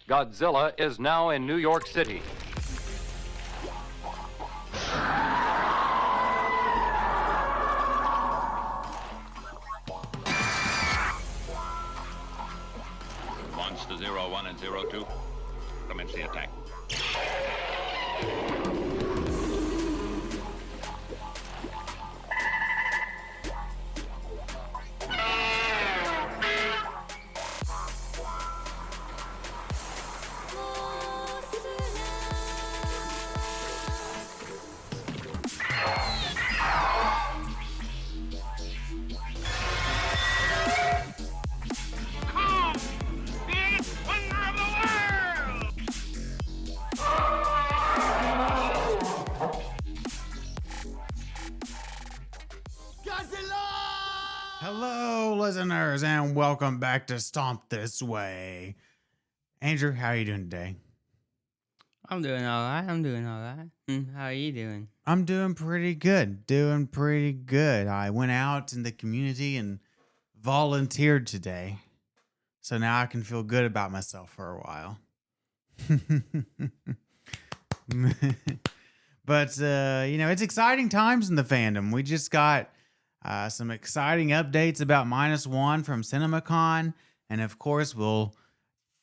Godzilla is now in New York City. Monster 01 and 02, commence the attack. Hello, listeners, and welcome back to Stomp This Way. Andrew, how are you doing today? I'm doing all right. How are you doing? I'm doing pretty good. I went out in the community and volunteered today. So now I can feel good about myself for a while. But, it's exciting times in the fandom. We just got some exciting updates about -1 from CinemaCon. And of course, we'll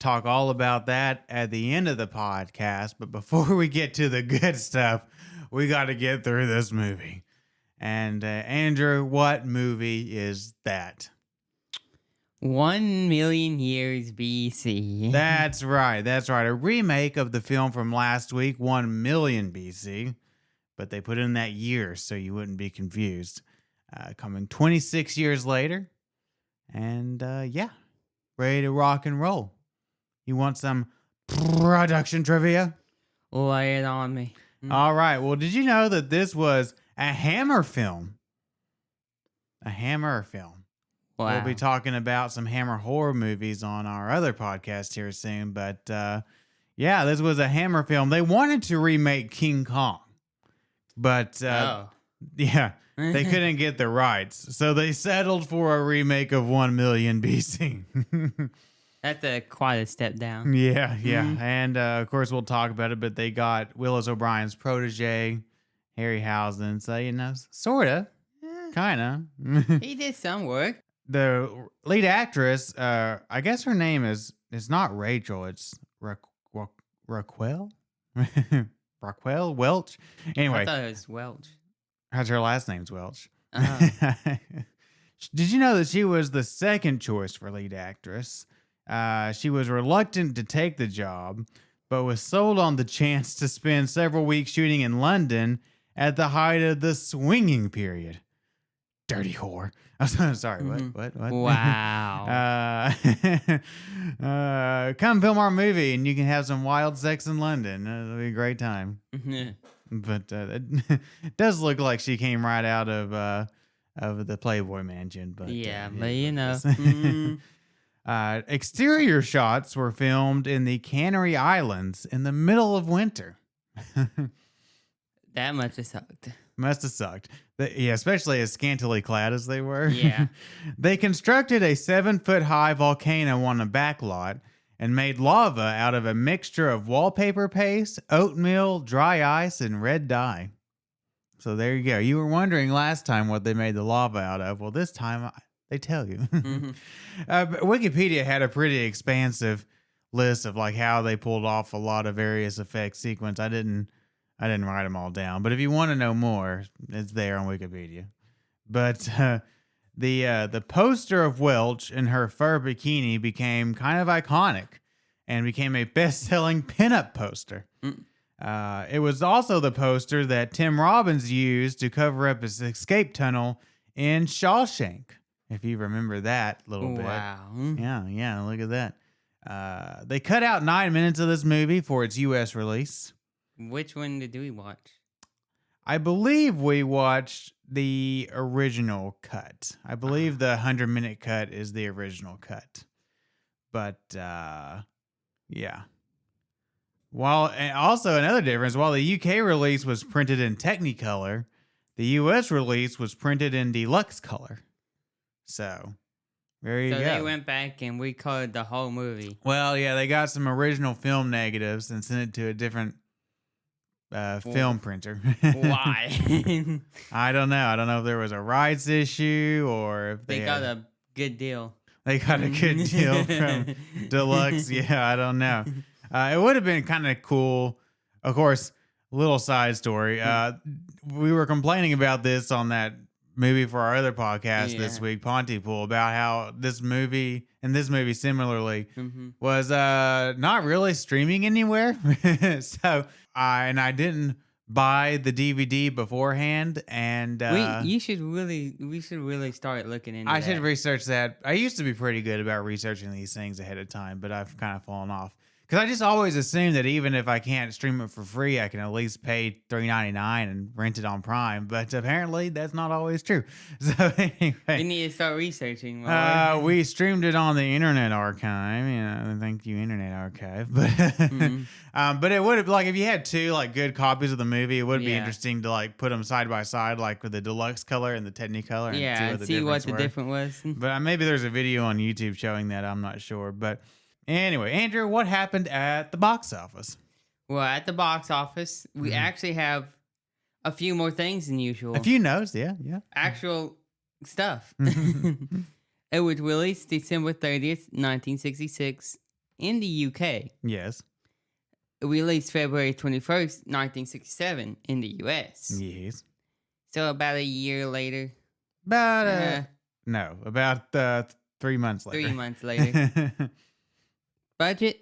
talk all about that at the end of the podcast. But before we get to the good stuff, we got to get through this movie. And Andrew, what movie is that? 1 Million Years B.C. That's right. A remake of the film from last week, 1 million BC. But they put in that year so you wouldn't be confused. Coming 26 years later. And ready to rock and roll. You want some production trivia? Lay it on me. All right. Well, did you know that this was a Hammer film? A Hammer film. Wow. We'll be talking about some Hammer horror movies on our other podcast here soon. But this was a Hammer film. They wanted to remake King Kong. But they couldn't get the rights. So they settled for a remake of 1 million BC. That's quite a step down. Yeah. And of course, we'll talk about it. But they got Willis O'Brien's protege, Harryhausen. So, sort of, kind of. He did some work. The lead actress, I guess her name is not Rachel. It's Raquel? Raquel Welch? Anyway. I thought it was Welch. Her last name's Welch. Uh-huh. Did you know that she was the second choice for lead actress? She was reluctant to take the job, but was sold on the chance to spend several weeks shooting in London at the height of the swinging period. Dirty whore. I'm sorry, what? Wow. Come film our movie and you can have some wild sex in London. It'll be a great time. But it does look like she came right out of the Playboy Mansion. But exterior shots were filmed in the Canary Islands in the middle of winter. That must have sucked. Especially as scantily clad as they were. Yeah. They constructed a 7-foot-high volcano on a backlot and made lava out of a mixture of wallpaper paste, oatmeal, dry ice, and red dye. So there you go. You were wondering last time what they made the lava out of. Well, this time they tell you. Wikipedia had a pretty expansive list of like how they pulled off a lot of various effect sequence. I didn't write them all down, but if you want to know more, it's there on Wikipedia. But the poster of Welch in her fur bikini became kind of iconic and became a best-selling pinup poster. It was also the poster that Tim Robbins used to cover up his escape tunnel in Shawshank, if you remember that little bit. Wow. Yeah, look at that. They cut out 9 minutes of this movie for its U.S. release. Which one did we watch? I believe we watched the original cut. I believe the 100-minute cut is the original cut. But, yeah. And also another difference, while the UK release was printed in Technicolor, the US release was printed in deluxe color. So, There you So go. they went back and recolored the whole movie. Well, yeah, they got some original film negatives and sent it to a different film printer. Why? I don't know. I don't know if there was a rights issue or if They got a good deal. they got a good deal from Deluxe. Yeah, I don't know. It would have been kind of cool. Of course, little side story. We were complaining about this on that movie for our other podcast this week, Pontypool, about how this movie similarly was not really streaming anywhere. So I didn't buy the DVD beforehand, and we should really start looking into I that. should research that. I used to be pretty good about researching these things ahead of time, but I've kind of fallen off. Because I just always assume that even if I can't stream it for free, I can at least pay $3.99 and rent it on Prime. But apparently, that's not always true. So anyway, We need to start researching more. we streamed it on the Internet Archive. Thank you, Internet Archive. But but it would have, like, if you had two like good copies of the movie, it would be interesting to like put them side by side, like with the deluxe color and the Technicolor, and see what the difference was. But maybe there's a video on YouTube showing that. I'm not sure, but. Anyway, Andrew, what happened at the box office? Well, at the box office, we actually have a few more things than usual. A few notes, yeah. Actual stuff. It was released December 30th, 1966 in the UK. Yes. It released February 21st, 1967 in the US. Yes. So about a year later. About 3 months later. 3 months later. Budget,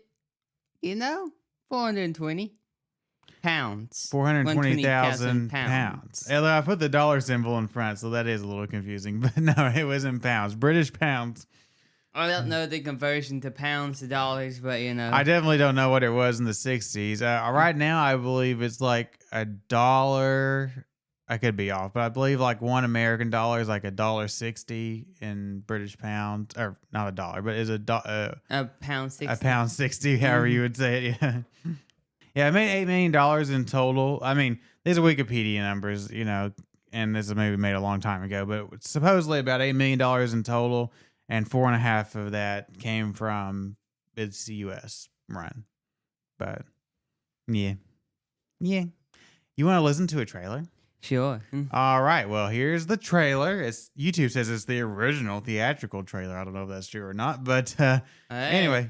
420 pounds. 420,000 pounds. I put the dollar symbol in front, so that is a little confusing. But no, it was in pounds. British pounds. I don't know the conversion to pounds to dollars, but I definitely don't know what it was in the 60s. Right now, I believe it's like $1. I could be off, but I believe like $1 American is like $1.60 in British pounds, or not a dollar, but is a pound 60. £1.60, however you would say it. Yeah, yeah, it made $8 million in total. I mean, these are Wikipedia numbers, and this movie made a long time ago, but supposedly about $8 million in total, and 4.5 of that came from its U.S. run. But yeah. You want to listen to a trailer? Sure. All right. Well, here's the trailer. YouTube says it's the original theatrical trailer. I don't know if that's true or not, but anyway,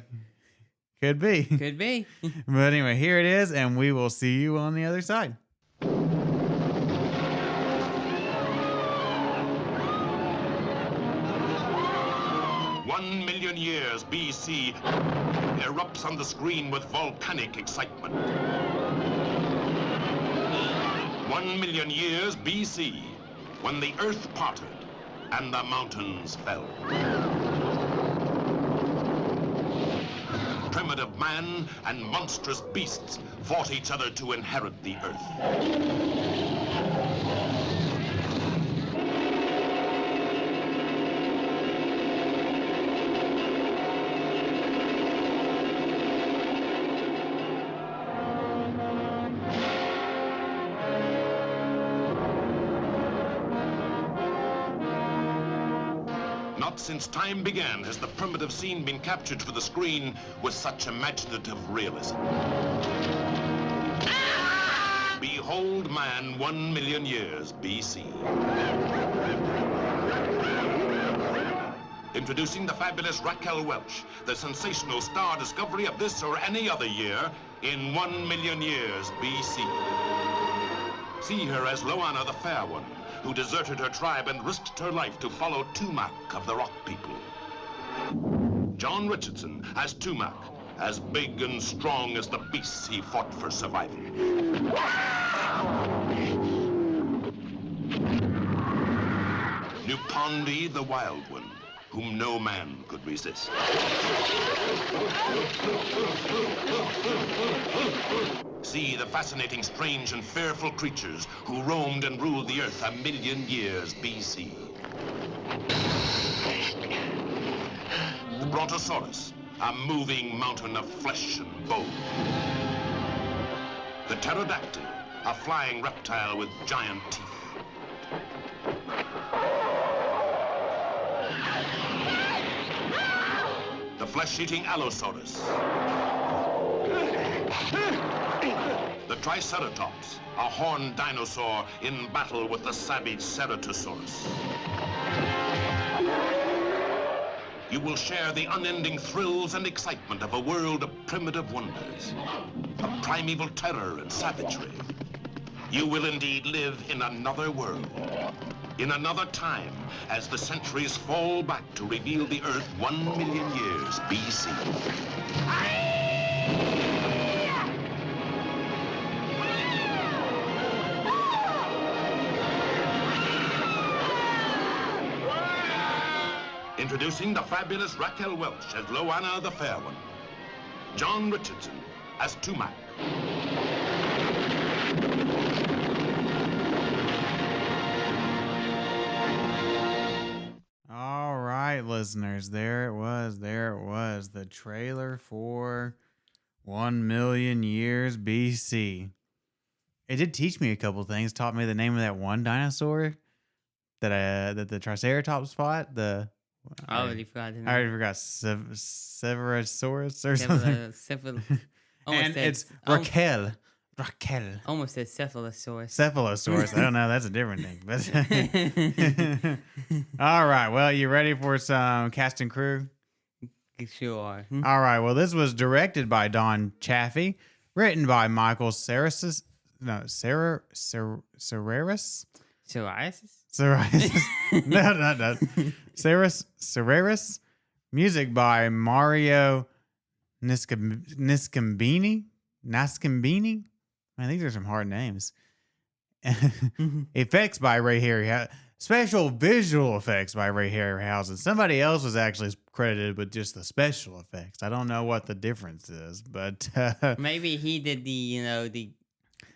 could be. Could be. But anyway, here it is, and we will see you on the other side. 1,000,000 years B.C. erupts on the screen with volcanic excitement. 1,000,000 years B.C. when the earth parted and the mountains fell. Primitive man and monstrous beasts fought each other to inherit the earth. Not since time began has the primitive scene been captured for the screen with such imaginative realism. Behold man 1,000,000 years B.C. Introducing the fabulous Raquel Welch, the sensational star discovery of this or any other year in 1,000,000 years B.C. See her as Loana the Fair One, who deserted her tribe and risked her life to follow Tumac of the Rock People. John Richardson as Tumac, as big and strong as the beasts he fought for survival. Nupondi the Wild One, whom no man could resist. See the fascinating, strange, and fearful creatures who roamed and ruled the earth 1,000,000 years B.C. The Brontosaurus, a moving mountain of flesh and bone. The pterodactyl, a flying reptile with giant teeth. flesh-eating Allosaurus. The Triceratops, a horned dinosaur in battle with the savage Ceratosaurus. You will share the unending thrills and excitement of a world of primitive wonders, of primeval terror and savagery. You will indeed live in another world, in another time, as the centuries fall back to reveal the Earth 1 million years B.C. Introducing the fabulous Raquel Welch as Loana the Fair One. John Richardson as Tumac. All right, listeners, there it was. The trailer for 1 Million Years B.C. It did teach me a couple things. Taught me the name of that one dinosaur that the Triceratops fought. I already forgot the name. I already forgot Severosaurus or something. And it's Raquel. Almost said cephalosaurus. Cephalosaurus. I don't know. That's a different thing. But all right. Well, you ready for some cast and crew? Sure. All right. Well, this was directed by Don Chaffee, written by Michael Serraris. Psoriasis? No. Serraris. Music by Mario Nascambini. Man, these are some hard names. Effects by Ray Harryhausen. Special visual effects by Ray Harryhausen. Somebody else was actually credited with just the special effects. I don't know what the difference is, but maybe he did the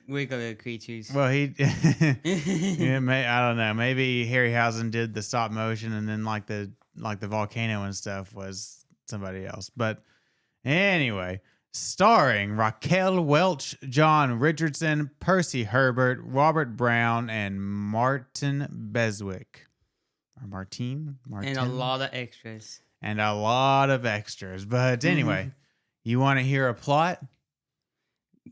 regular creatures. Well, I don't know. Maybe Harryhausen did the stop motion, and then like the volcano and stuff was somebody else. But anyway, starring Raquel Welch, John Richardson, Percy Herbert, Robert Brown, and Martin Beswick. Or Martin? And a lot of extras. But anyway, you want to hear a plot?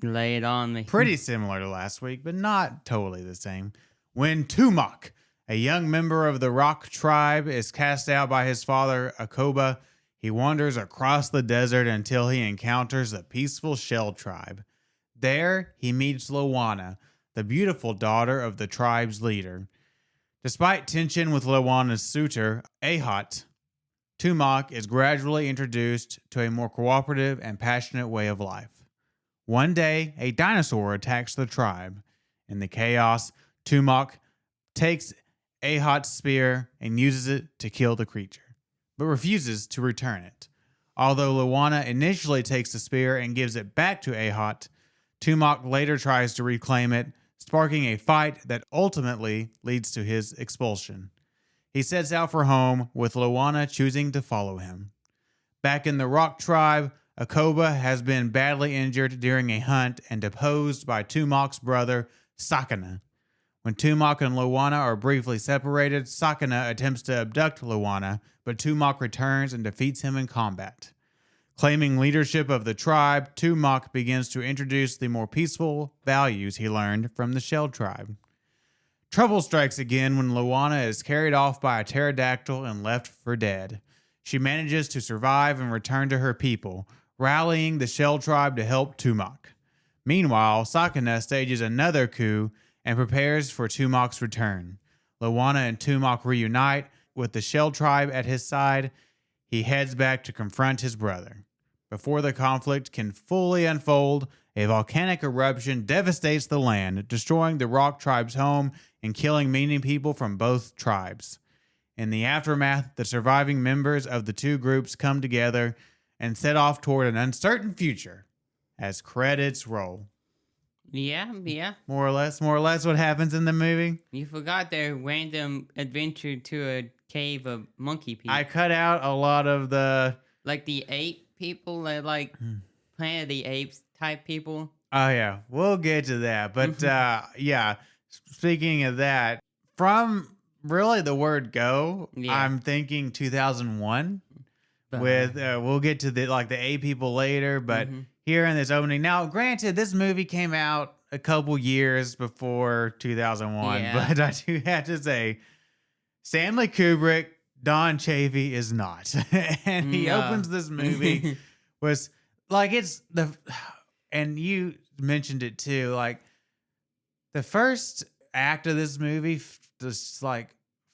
Lay it on me. Pretty similar to last week, but not totally the same. When Tumac, a young member of the Rock tribe, is cast out by his father, Akoba, he wanders across the desert until he encounters the peaceful Shell tribe. There, he meets Loana, the beautiful daughter of the tribe's leader. Despite tension with Loana's suitor, Ahot, Tumac is gradually introduced to a more cooperative and passionate way of life. One day, a dinosaur attacks the tribe. In the chaos, Tumac takes Ahot's spear and uses it to kill the creature, but refuses to return it. Although Loana initially takes the spear and gives it back to Ahot, Tumac later tries to reclaim it, sparking a fight that ultimately leads to his expulsion. He sets out for home, with Loana choosing to follow him. Back in the Rock tribe, Akoba has been badly injured during a hunt and deposed by Tumac's brother, Sakana. When Tumac and Loana are briefly separated, Sakana attempts to abduct Loana, but Tumac returns and defeats him in combat. Claiming leadership of the tribe, Tumac begins to introduce the more peaceful values he learned from the Shell tribe. Trouble strikes again when Loana is carried off by a pterodactyl and left for dead. She manages to survive and return to her people, rallying the Shell tribe to help Tumac. Meanwhile, Sakana stages another coup and prepares for Tumac's return. Loana and Tumac reunite. With the Shell tribe at his side, he heads back to confront his brother. Before the conflict can fully unfold, a volcanic eruption devastates the land, destroying the Rock tribe's home and killing many people from both tribes. In the aftermath, the surviving members of the two groups come together and set off toward an uncertain future as credits roll. Yeah. More or less what happens in the movie. You forgot their random adventure to a cave of monkey people. I cut out a lot of the... Like the ape people, like Planet of the Apes type people. Oh, yeah. We'll get to that. But, yeah, speaking of that, from really the word go, Yeah. I'm thinking 2001. with we'll get to the 8 people later, but here in this opening. Now, granted, this movie came out a couple years before 2001, Yeah. but I do have to say, Stanley Kubrick, Don Chaffee is not. And he No. opens this movie was like and you mentioned it too, like the first act of this movie just like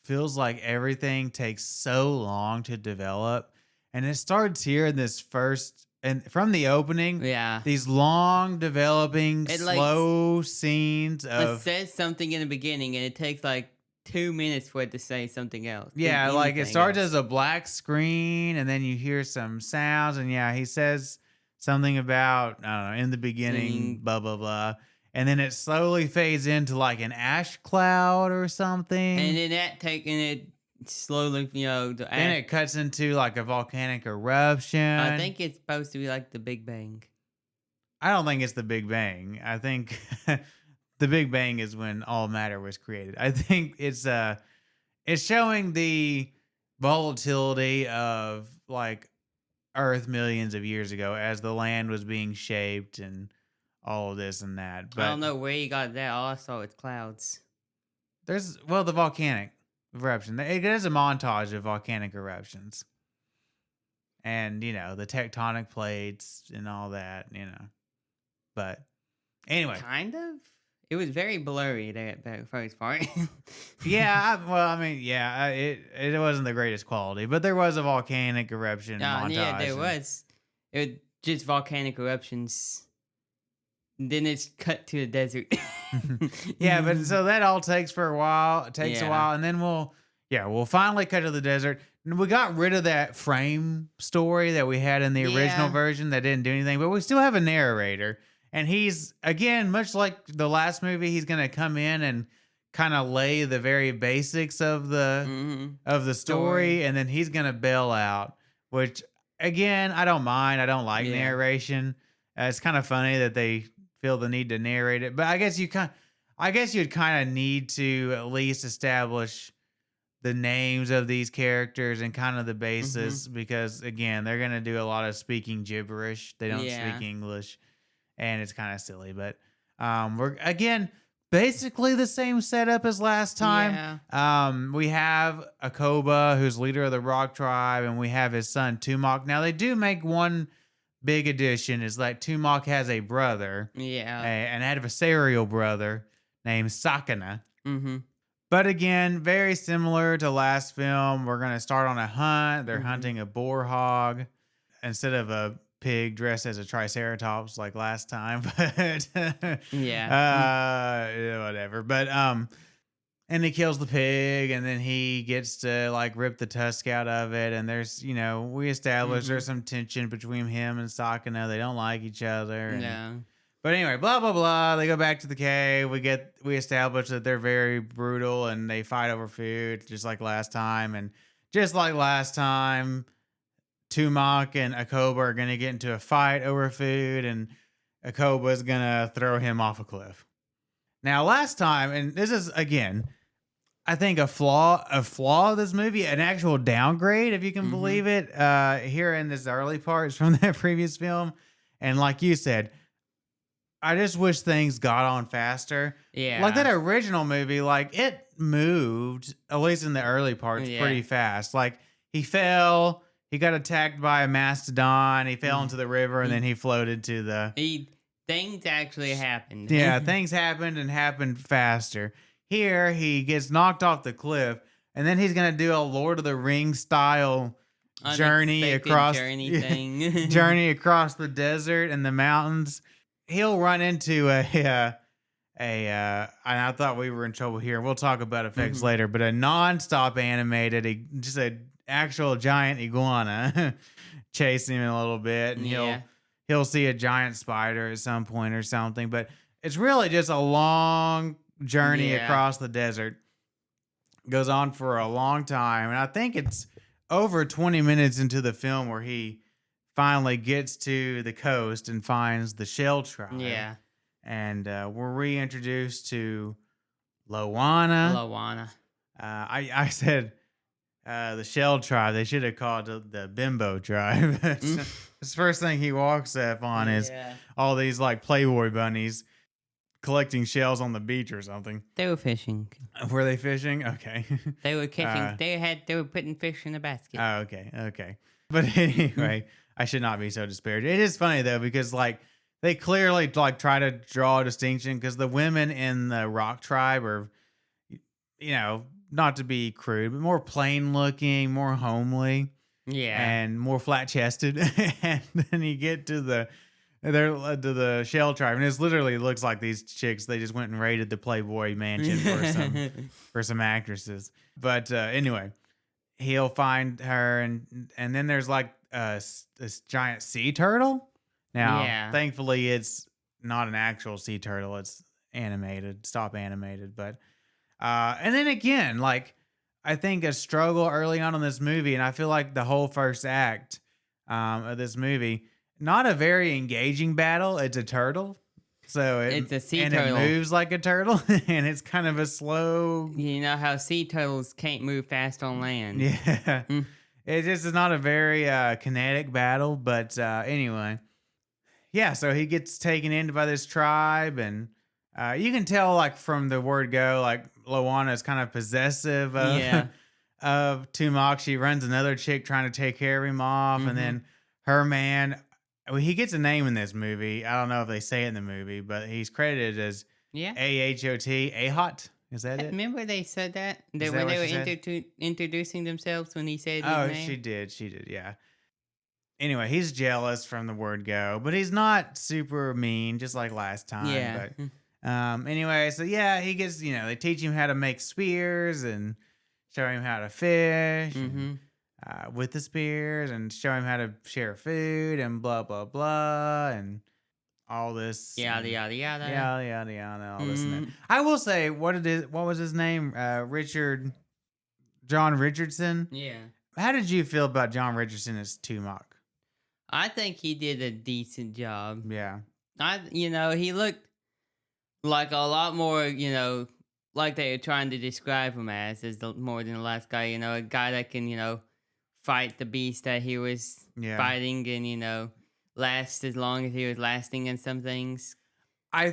feels like everything takes so long to develop, and it starts here in this first and from the opening. Yeah. These long developing It, like, slow scenes It of says something in the beginning, and it takes like 2 minutes for it to say something else. yeah, like it Anything starts else. as a black screen, and then you hear some sounds, and yeah, he says something about I don't know in the beginning, Mm. blah blah blah, and then it slowly fades into like an ash cloud or something, And then it slowly, then it cuts into like a volcanic eruption. I think it's supposed to be like the Big Bang. I don't think it's the Big Bang. I think the Big Bang is when all matter was created. I think it's showing the volatility of like Earth millions of years ago as the land was being shaped and all of this and that. But I don't know where you got that. All I saw was clouds. there's the volcanic eruption. It is a montage of volcanic eruptions. And, the tectonic plates and all that, But anyway. Kind of. It was very blurry that first part. Yeah, it wasn't the greatest quality, but there was a volcanic eruption montage. Yeah, there was. It was just volcanic eruptions. Then it's cut to the desert. Yeah, but so that all takes for a while. It takes a Yeah. while, and then we'll finally cut to the desert. And we got rid of that frame story that we had in the original Yeah. version that didn't do anything, but we still have a narrator. And he's, again, much like the last movie, he's going to come in and kind of lay the very basics of the story, Story. and then he's going to bail out, which, again, I don't mind. I don't like Yeah. narration. It's kind of funny that they feel the need to narrate it, but I guess you'd kind of need to at least establish the names of these characters and kind of the basis, because again, they're going to do a lot of speaking gibberish. They don't Yeah. speak English, and it's kind of silly, but we're again basically the same setup as last time. We have Akoba, who's leader of the Rock Tribe, and we have his son Tumok. Now they do make one big addition, is like Tumok has a brother, Yeah. an adversarial brother named Sakana. Mm-hmm. But again, very similar to last film. We're going to start on a hunt. They're Mhm. hunting a boar hog instead of a pig dressed as a triceratops like last time. But Yeah. whatever. But and he kills the pig, and then he gets to like rip the tusk out of it. And there's, we establish there's some tension between him and Sakana. They don't like each other. And, Yeah. But anyway, blah blah blah. They go back to the cave. We establish that they're very brutal and they fight over food, just like last time. And just like last time, Tumok and Akoba are gonna get into a fight over food, and Akoba's gonna throw him off a cliff. Now, last time, and this is again, I think a flaw of this movie, an actual downgrade, if you can believe it. Here in this early parts from that previous film, and like you said, I just wish things got on faster. Yeah. Like that original movie, like it moved, at least in the early parts, Yeah. pretty fast. Like he fell, he got attacked by a mastodon, he fell into the river, and then he floated to the... Things actually happened. Yeah, things happened faster. Here, he gets knocked off the cliff, and then he's going to do a Lord of the Rings style journey Unexpected across journey thing. journey across the desert and the mountains. He'll run into and I thought we were in trouble here. We'll talk about effects later, but a non-stop animated, just a actual giant iguana chasing him a little bit, and he'll see a giant spider at some point or something. But it's really just a long journey across the desert. Goes on for a long time, and I think it's over 20 minutes into the film where he finally gets to the coast and finds the Shell Tribe. Yeah. And we're reintroduced to Loana. Loana. I said the Shell tribe. They should have called it the Bimbo tribe. The first thing he walks up on is all these like Playboy bunnies collecting shells on the beach or something. They were fishing. Were they fishing? Okay. They were catching. They were putting fish in a basket. Oh, okay. But anyway, I should not be so disparaging. It is funny though because like they clearly like try to draw a distinction because the women in the rock tribe are, you know, not to be crude, but more plain looking, more homely, and more flat chested. And then you get to the Shell tribe, and it literally looks like these chicks. They just went and raided the Playboy mansion for some actresses. But anyway, he'll find her, and then there's like this giant sea turtle. Now, thankfully, it's not an actual sea turtle. It's animated, stop animated, but. And then again, like, I think a struggle early on in this movie, and I feel like the whole first act of this movie, not a very engaging battle. It's a turtle. So it's a sea and turtle. It moves like a turtle, and it's kind of a slow. You know how sea turtles can't move fast on land. Yeah. It just is not a very kinetic battle, but anyway. Yeah, so he gets taken in by this tribe, and you can tell, like, from the word go, like, Loana is kind of possessive of Tumak. She runs another chick trying to take care of him off, and then her man, well, he gets a name in this movie. I don't know if they say it in the movie, but he's credited as A-H-O-T, Ahot. Is that it? Remember they said that? When they were introducing themselves when he said his name? She did, yeah. Anyway, he's jealous from the word go, but he's not super mean, just like last time. Yeah. But anyway, so yeah, he gets, they teach him how to make spears and show him how to fish with the spears and show him how to share food and blah, blah, blah, and all this. Yada, yada. All this and that. I will say, what was his name? John Richardson? Yeah. How did you feel about John Richardson as Tumak? I think he did a decent job. Yeah. He looked like a lot more, like they were trying to describe him as more than the last guy, a guy that can, fight the beast that he was fighting and, last as long as he was lasting in some things. I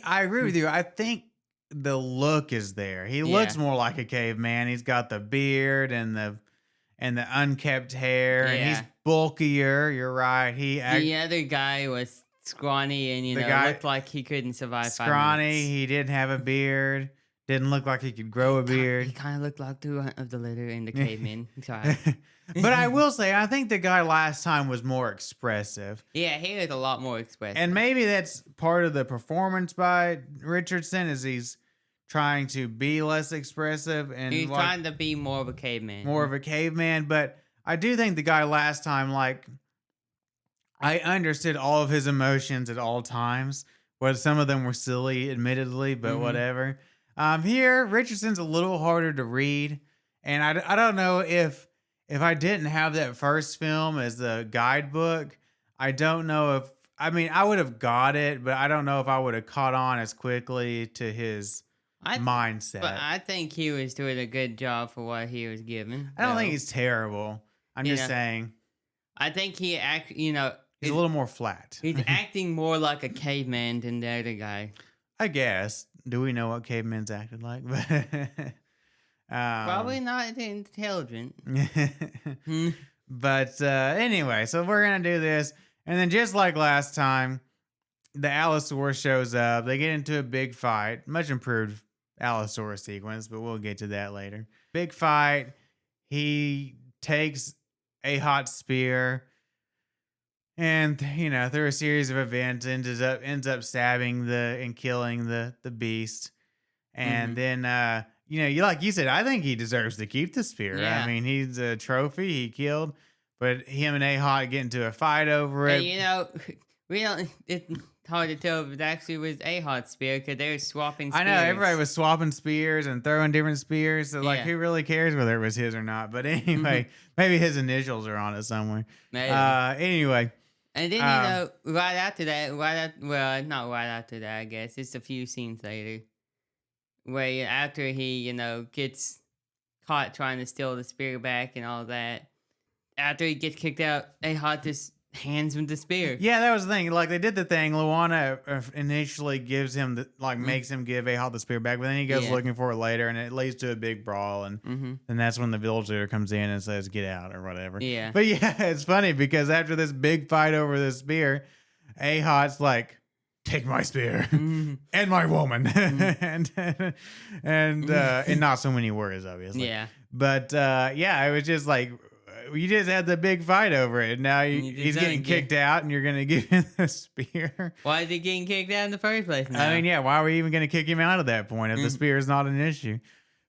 agree with you. I think the look is there. He looks more like a caveman. He's got the beard and the unkept hair, and he's bulkier. You're right. The other guy was scrawny and looked like he couldn't survive. Scrawny. He didn't have a beard. Didn't look like he could grow a beard. He kind of looked like two of the litter in the caveman. Sorry. But I will say, I think the guy last time was more expressive. Yeah, he was a lot more expressive. And maybe that's part of the performance by Richardson, is he's trying to be less expressive, and he's trying to be more of a caveman. But I do think the guy last time, like, I understood all of his emotions at all times. Well, some of them were silly, admittedly, but whatever. Here, Richardson's a little harder to read, and I don't know if I didn't have that first film as a guidebook, I don't know I would have got it, but I don't know if I would have caught on as quickly to his mindset. But I think he was doing a good job for what he was given. I don't think he's terrible. I'm just saying. I think he he's a little more flat. He's acting more like a caveman than the other guy. I guess. Do we know what cavemen's acted like? Probably not intelligent. But anyway, so we're going to do this. And then just like last time, the Allosaurus shows up. They get into a big fight. Much improved Allosaurus sequence, but we'll get to that later. Big fight. He takes a hot spear. And, through a series of events, ends up stabbing and killing the beast. And then, like you said, I think he deserves to keep the spear. Yeah. I mean, he's a trophy he killed, but him and Ahot get into a fight over it. It's hard to tell if it actually was Ahot's spear because they were swapping spears. I know, everybody was swapping spears and throwing different spears. So, who really cares whether it was his or not? But anyway, maybe his initials are on it somewhere. Maybe. Anyway. And then, right after that, not right after that, I guess. It's a few scenes later. Where after he, gets caught trying to steal the spear back and all that. After he gets kicked out, A-Hot just hands him the spear. Yeah, that was the thing. Like, they did the thing. Luana initially gives him makes him give A-Hot the spear back, but then he goes looking for it later, and it leads to a big brawl, and then that's when the village leader comes in and says, "Get out," or whatever. Yeah. But yeah, it's funny because after this big fight over the spear, A-Hot's like, "Take my spear and my woman," and in not so many words, obviously. Yeah. But yeah, it was just like, you just had the big fight over it. And now he's getting kicked out, and you're going to give him the spear. Why is he getting kicked out in the first place now? I mean, yeah, why are we even going to kick him out at that point if the spear is not an issue?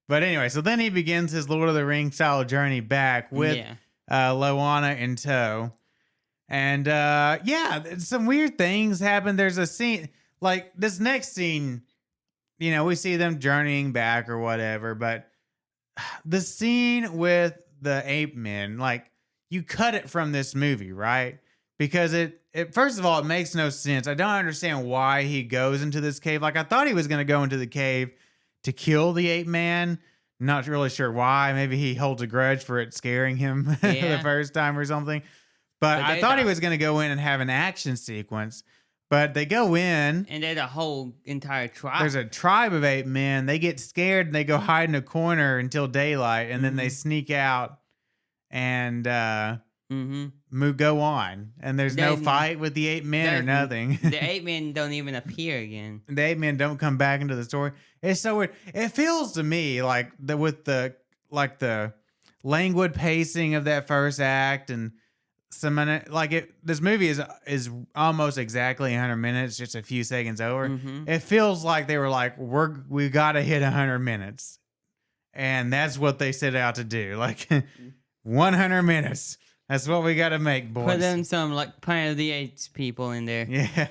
But anyway, so then he begins his Lord of the Rings style journey back with Loana in tow. And yeah, some weird things happen. There's a scene, like this next scene, you know, we see them journeying back or whatever, but the scene with the ape men, like, you cut it from this movie, right? Because it first of all, it makes no sense. I don't understand why he goes into this cave. Like, I thought he was going to go into the cave to kill the ape man. Not really sure why. Maybe he holds a grudge for it scaring him the first time or something. But I thought he was going to go in and have an action sequence. But they go in. And there's a whole entire tribe. There's a tribe of ape men. They get scared and they go hide in a corner until daylight. And then they sneak out and go on. And there's no fight with the ape men or nothing. The ape men don't even appear again. The ape men don't come back into the story. It's so weird. It feels to me like with the languid pacing of that first act and this movie is almost exactly 100 minutes, just a few seconds over. It feels like they were like, we got to hit 100 minutes, and that's what they set out to do. Like 100 minutes. That's what we got to make, boys. Put them some like Planet of the Apes people in there. Yeah.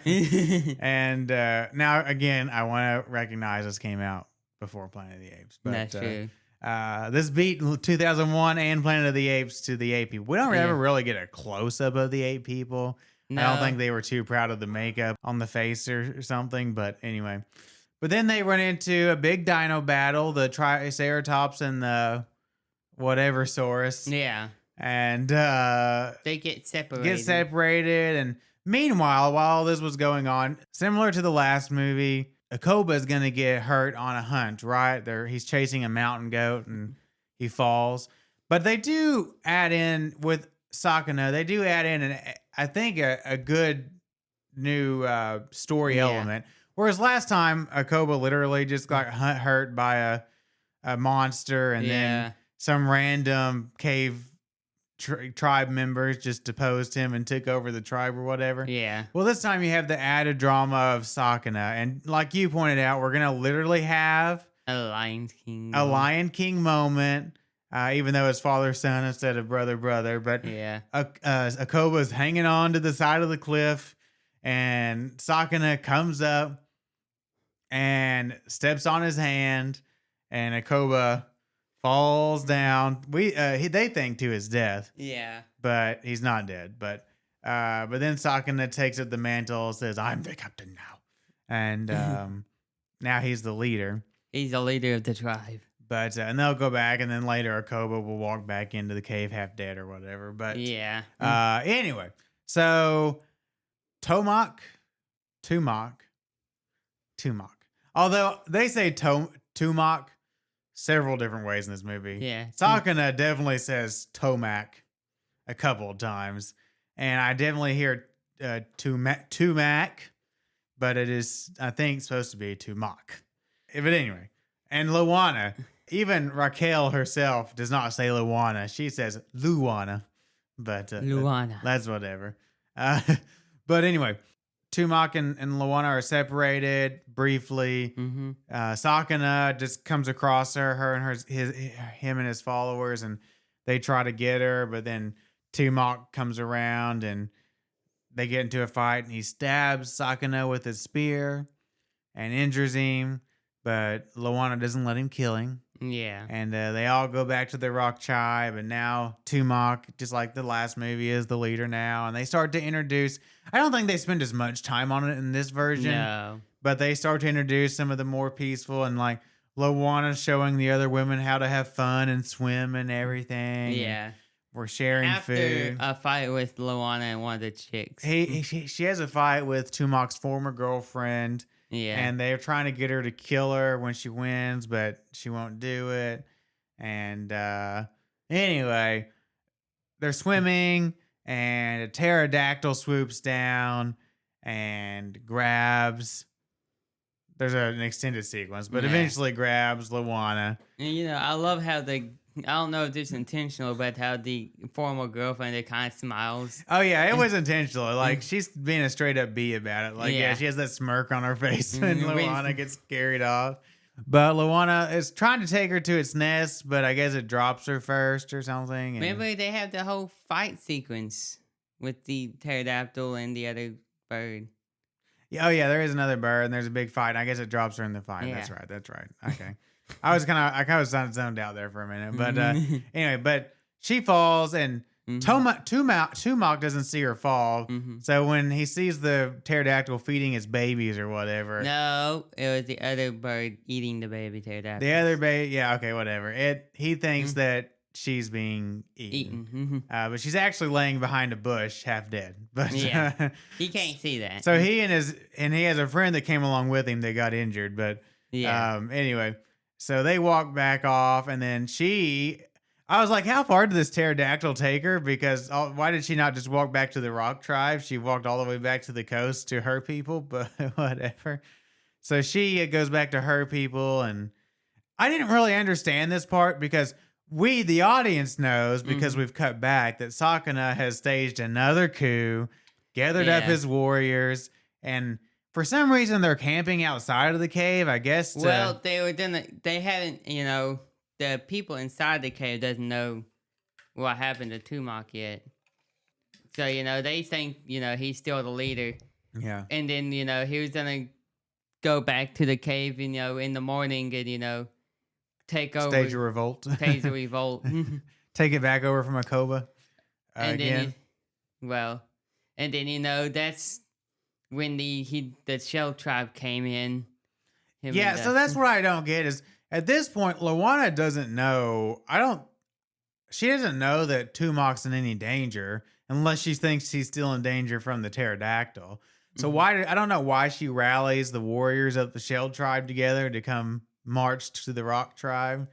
And now again, I want to recognize this came out before Planet of the Apes. But, that's true. This beat 2001 and Planet of the Apes to the ape people. We don't ever really get a close up of the ape people. No. I don't think they were too proud of the makeup on the face or something. But anyway, but then they run into a big dino battle, the Triceratops and the whatever Saurus. Yeah. And they get separated. And meanwhile, while all this was going on, similar to the last movie, Akoba is going to get hurt on a hunt, right? He's chasing a mountain goat and he falls. But they do add in with Sakana, they do add in, I think, a good new story element. Whereas last time, Akoba literally just got hurt by a monster, and then some random cave tribe members just deposed him and took over the tribe or whatever. Yeah. Well, this time you have the added drama of Sakana. And like you pointed out, we're going to literally have a Lion King moment. Even though it's father-son instead of brother-brother. But Akoba's hanging on to the side of the cliff, and Sakana comes up and steps on his hand, and Akoba falls down. They think to his death. Yeah. But he's not dead. But then Sakana takes up the mantle and says, "I'm the captain now." And now he's the leader. He's the leader of the tribe. But and they'll go back, and then later Akoba will walk back into the cave half dead or whatever. But anyway, so Tumak. Although they say Tumak several different ways in this movie. Yeah. Sakana definitely says Tomac a couple of times. And I definitely hear Tumac, but it is, I think, supposed to be Tumak. But anyway, and Luana, even Raquel herself does not say Luana. She says Luana. But Luana. That's whatever. But anyway, Tumak and Luana are separated briefly. Sakana just comes across her and him and his followers, and they try to get her, but then Tumak comes around and they get into a fight, and he stabs Sakana with his spear and injures him, but Luana doesn't let him kill him. Yeah. And they all go back to the rock tribe, and now Tumak, just like the last movie, is the leader now. And they start to introduce, I don't think they spend as much time on it in this version. No. But they start to introduce some of the more peaceful and like Luana showing the other women how to have fun and swim and everything. Yeah. We're sharing After food. a fight with Luana and one of the chicks. She has a fight with Tumok's former girlfriend. Yeah. And they're trying to get her to kill her when she wins, but she won't do it. And anyway, they're swimming, and a pterodactyl swoops down and grabs. There's an extended sequence, but eventually grabs Luana. And, I love how I don't know if this is intentional, but how the former girlfriend, it kind of smiles. Oh, yeah, it was intentional. Like, she's being a straight up bee about it. Like, yeah, she has that smirk on her face when Luana gets carried off. But Luana is trying to take her to its nest, but I guess it drops her first or something. And Remember, they have the whole fight sequence with the pterodactyl and the other bird. Yeah, oh, yeah, there is another bird, and there's a big fight. I guess it drops her in the fight. Yeah. That's right. Okay. I was zoned out there for a minute. But anyway, but she falls, and Tumok doesn't see her fall. So when he sees the pterodactyl feeding its babies or whatever. No, it was the other bird eating the baby pterodactyl. The other baby, yeah, okay, whatever. He thinks that she's being eaten. But she's actually laying behind a bush, half dead. But yeah, he can't see that. So he has a friend that came along with him that got injured. But anyway, so they walk back off, and then I was like, how far did this pterodactyl take her? Because why did she not just walk back to the rock tribe? She walked all the way back to the coast to her people, but whatever. So she goes back to her people, and I didn't really understand this part because the audience knows, because we've cut back, that Sakuna has staged another coup, gathered up his warriors, and for some reason they're camping outside of the cave, I guess. Well, they haven't, the people inside the cave doesn't know what happened to Tumok yet. So, they think, he's still the leader. Yeah. And then, he was going to go back to the cave, in the morning and, take over. Stage a revolt. Stage a revolt. Take it back over from Akoba again. And then, that's when the Shell tribe came in. Yeah, so that's what I don't get is, at this point, Luana doesn't know. She doesn't know that Tumok's in any danger unless she thinks he's still in danger from the pterodactyl. So I don't know why she rallies the warriors of the Shell tribe together to come march to the Rock tribe.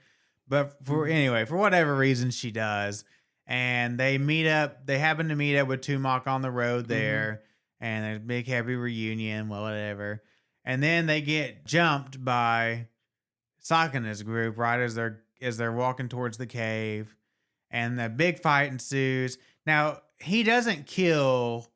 But for whatever reason, she does. And they happen to meet up with Tumok on the road there. And there's a big happy reunion, whatever. And then they get jumped by Sakuna's group right as they're walking towards the cave, and the big fight ensues. Now, he doesn't kill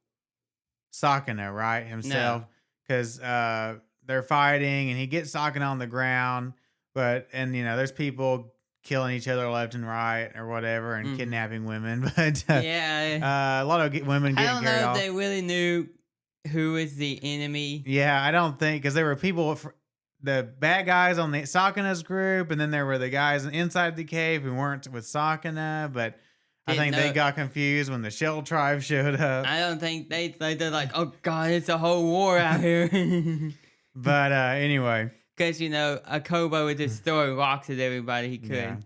Sakuna, right, himself, because they're fighting, and he gets Sakuna on the ground, and there's people killing each other left and right or whatever, and kidnapping women, but a lot of women getting carried off. I don't know if they really knew who was the enemy. Yeah, I don't think, because there were people. The bad guys on the Sakuna's group, and then there were the guys inside the cave who weren't with Sakuna, but I think they got confused when the Shell tribe showed up. I don't think they're like, oh God, it's a whole war out here. But anyway. Because, Akobo would just throw rocks at everybody he could. Yeah.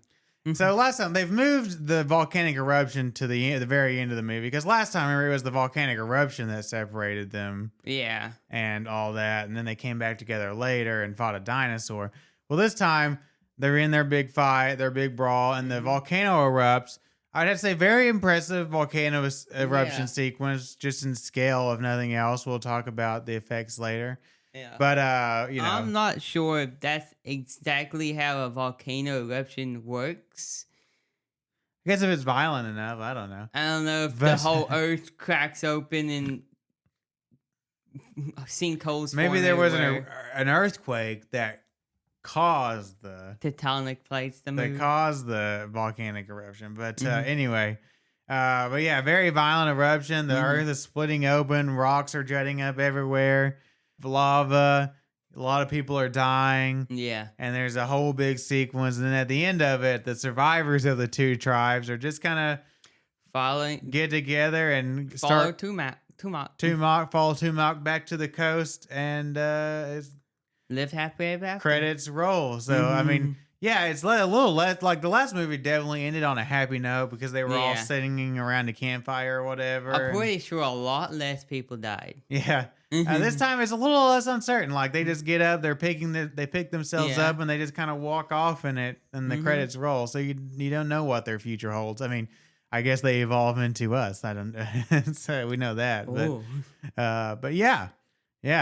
So last time, they've moved the volcanic eruption to the very end of the movie, because last time, remember, it was the volcanic eruption that separated them. Yeah. And all that. And then they came back together later and fought a dinosaur. Well, this time, they're in their big fight, their big brawl, and the volcano erupts. I'd have to say very impressive volcano eruption sequence, just in scale, if nothing else. We'll talk about the effects later. Yeah. But, I'm not sure if that's exactly how a volcano eruption works. I guess if it's violent enough, I don't know. I don't know if the whole earth cracks open and sinkholes. Maybe there was an earthquake that caused the tectonic plates to move. That caused the volcanic eruption. But anyway, but yeah, very violent eruption. The earth is splitting open. Rocks are jutting up everywhere. Lava, a lot of people are dying. Yeah. And there's a whole big sequence. And then at the end of it, the survivors of the two tribes are just kind of get together and follow start Tumok. Follow Tumok back to the coast. And Live happy ever after. credits roll. So I mean, yeah, it's a little less like the last movie definitely ended on a happy note because they were all Yeah. sitting around a campfire or whatever. I'm and- pretty sure a lot less people died. Yeah. This time it's a little less uncertain. Like they just get up, they pick themselves Yeah. up, and they just kind of walk off in it, and the credits roll. So you don't know what their future holds. I mean, I guess they evolve into us. I don't. So we know that. Ooh. But yeah.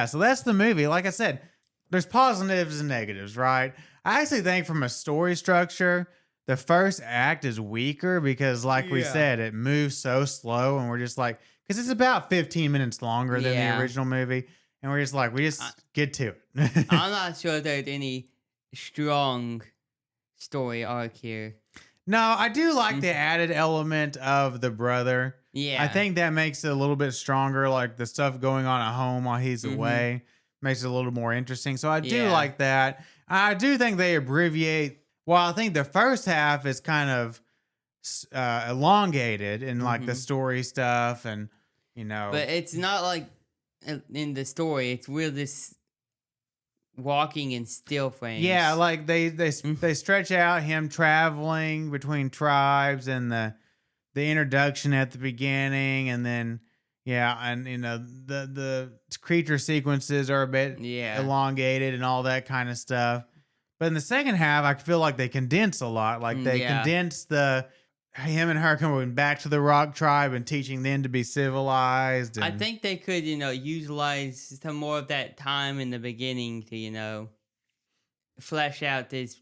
So that's the movie. Like I said, there's positives and negatives, right? I actually think from a story structure, the first act is weaker because, like we said, it moves so slow, and we're just like, because it's about 15 minutes longer than the Yeah. original movie, and we're just like, we just get to it. I'm not sure there's any strong story arc here. No, I do like the added element of the brother. Yeah. I think that makes it a little bit stronger, like the stuff going on at home while he's away makes it a little more interesting. So I do Yeah. like that. I do think they abbreviate. Well, I think the first half is kind of elongated in like the story stuff, and But it's not like in the story. It's real this walking in still frames. yeah, like they stretch out him traveling between tribes and the introduction at the beginning, and then and the creature sequences are a bit elongated and all that kind of stuff. But in the second half, I feel like they condense a lot. Like they condense him and her coming back to the rock tribe and teaching them to be civilized. I and- think they could, utilize some more of that time in the beginning to, flesh out these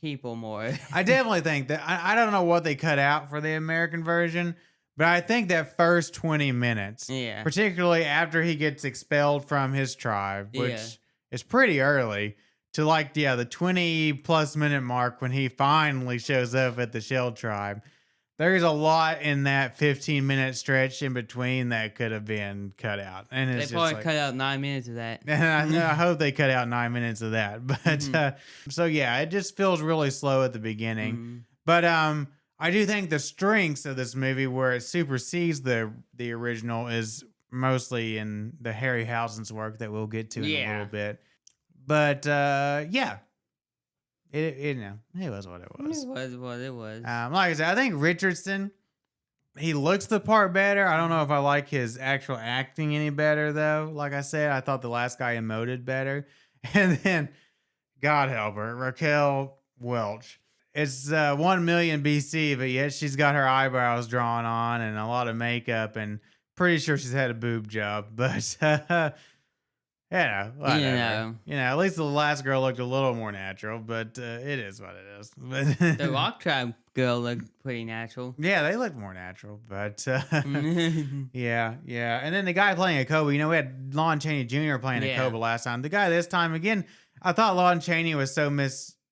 people more. I definitely think that I don't know what they cut out for the American version, but I think that first 20 minutes, Yeah. particularly after he gets expelled from his tribe, which Yeah. is pretty early, to like, the 20 plus minute mark when he finally shows up at the Shell tribe. There's a lot in that 15-minute stretch in between that could have been cut out. And They it's just probably like, cut out 9 minutes of that. and I hope they cut out 9 minutes of that. But so yeah, it just feels really slow at the beginning. But I do think the strengths of this movie, where it supersedes the original, is mostly in the Harryhausen's work that we'll get to in a little bit. But it was what it was. It was what it was. Like I said, I think Richardson, he looks the part better. I don't know if I like his actual acting any better, though. Like I said, I thought the last guy emoted better. And then, God help her, Raquel Welch. It's 1 million BC, but yet she's got her eyebrows drawn on and a lot of makeup, and pretty sure she's had a boob job. But, whatever. At least the last girl looked a little more natural, but it is what it is. The Rock Tribe girl looked pretty natural. Yeah, they look more natural, but yeah. And then the guy playing Akoba, we had Lon Chaney Jr. playing Akoba last time. The guy this time, again, I thought Lon Chaney was so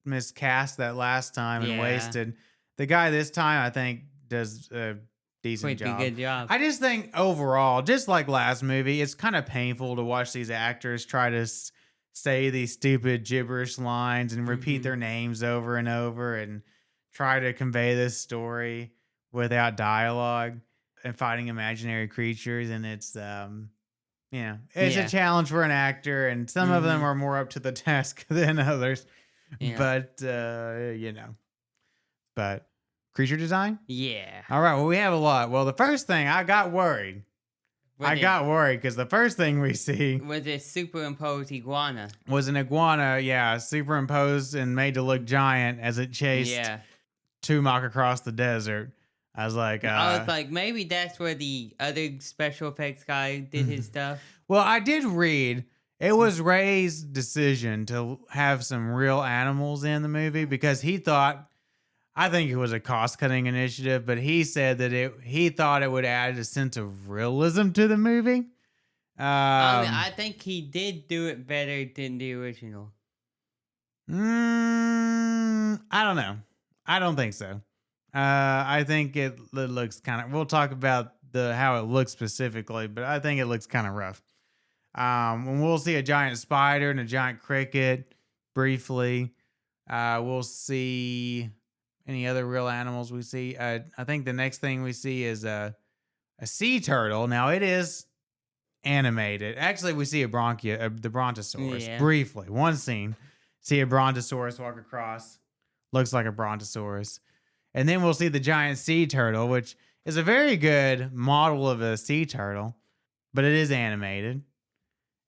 miscast that last time and wasted. The guy this time, I think, does a decent job. Pretty good job. I just think overall, just like last movie, it's kind of painful to watch these actors try to say these stupid gibberish lines and repeat their names over and over and try to convey this story without dialogue and fighting imaginary creatures. And it's a challenge for an actor, and some of them are more up to the task than others. But but creature design? Yeah. All right, well, we have a lot. Well, the first thing, I got worried. Because the first thing we see was a superimposed iguana. was an iguana, superimposed and made to look giant as it chased Tumac across the desert. I was like, maybe that's where the other special effects guy did his stuff. Well, I did read it was Ray's decision to have some real animals in the movie because he thought, I think it was a cost-cutting initiative, but he said that he thought it would add a sense of realism to the movie. I think he did do it better than the original. I don't know. I don't think so. I think it looks kind of. We'll talk about how it looks specifically, but I think it looks kind of rough. When we'll see a giant spider and a giant cricket briefly. We'll see. Any other real animals we see? I think the next thing we see is a sea turtle. Now it is animated. Actually, we see the brontosaurus Yeah. briefly. One scene, see a brontosaurus walk across, looks like a brontosaurus, and then we'll see the giant sea turtle, which is a very good model of a sea turtle, but it is animated.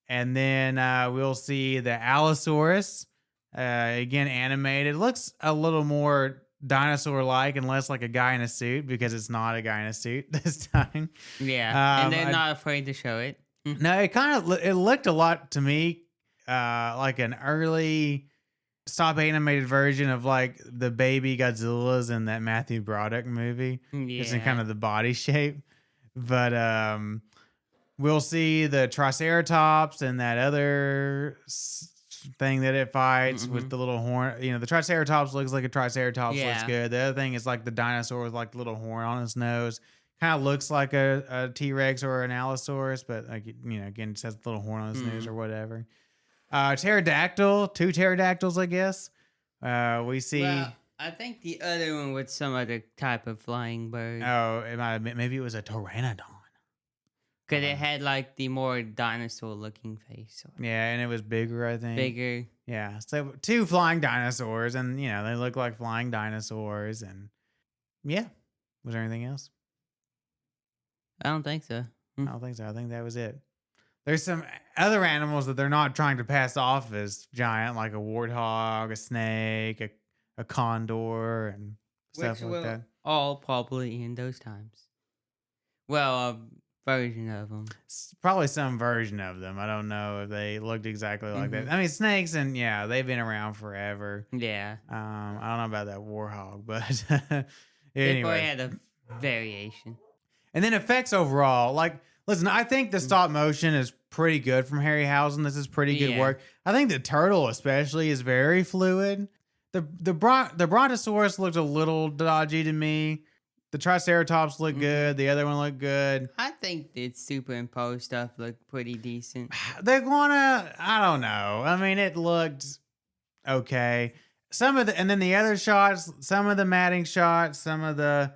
And then we'll see the Allosaurus, again animated. Looks a little more dinosaur-like and less like a guy in a suit because it's not a guy in a suit this time. Yeah, and they're not afraid to show it. No, it looked a lot to me like an early stop animated version of like the baby Godzillas in that Matthew Broderick movie. Just in kind Yeah. of the body shape. But we'll see the Triceratops and that other thing that it fights with the little horn. You know, the Triceratops looks like a Triceratops, looks Yeah. good. The other thing is like the dinosaur with like the little horn on his nose. Kind of looks like a T-Rex or an Allosaurus, but like, you know, again, it just has a little horn on his nose or whatever. Pterodactyl, 2 pterodactyls, I guess. We see. Well, I think the other one was some other type of flying bird. Oh, maybe it was a pteranodon. Because it had like the more dinosaur looking face. Or Yeah, and it was bigger, I think. bigger. Yeah, so 2 flying dinosaurs, and you know they look like flying dinosaurs, and yeah. Was there anything else? I don't think so. I don't think so. I think that was it. There's some other animals that they're not trying to pass off as giant, like a warthog, a snake, a condor, and stuff Which like will that. all probably in those times. Well, a version of them. Probably some version of them. I don't know if they looked exactly like that. I mean, snakes, and yeah, they've been around forever. Yeah. I don't know about that warhog, but They probably anyway. had a variation. And then effects overall, like, listen, I think the stop motion is pretty good from Harryhausen. This is pretty good Yeah. work. I think the turtle, especially, is very fluid. The brontosaurus looked a little dodgy to me. The Triceratops looked good. The other one looked good. I think the superimposed stuff looked pretty decent. They're gonna, I don't know. I mean, it looked okay. And then the other shots, some of the matting shots, some of the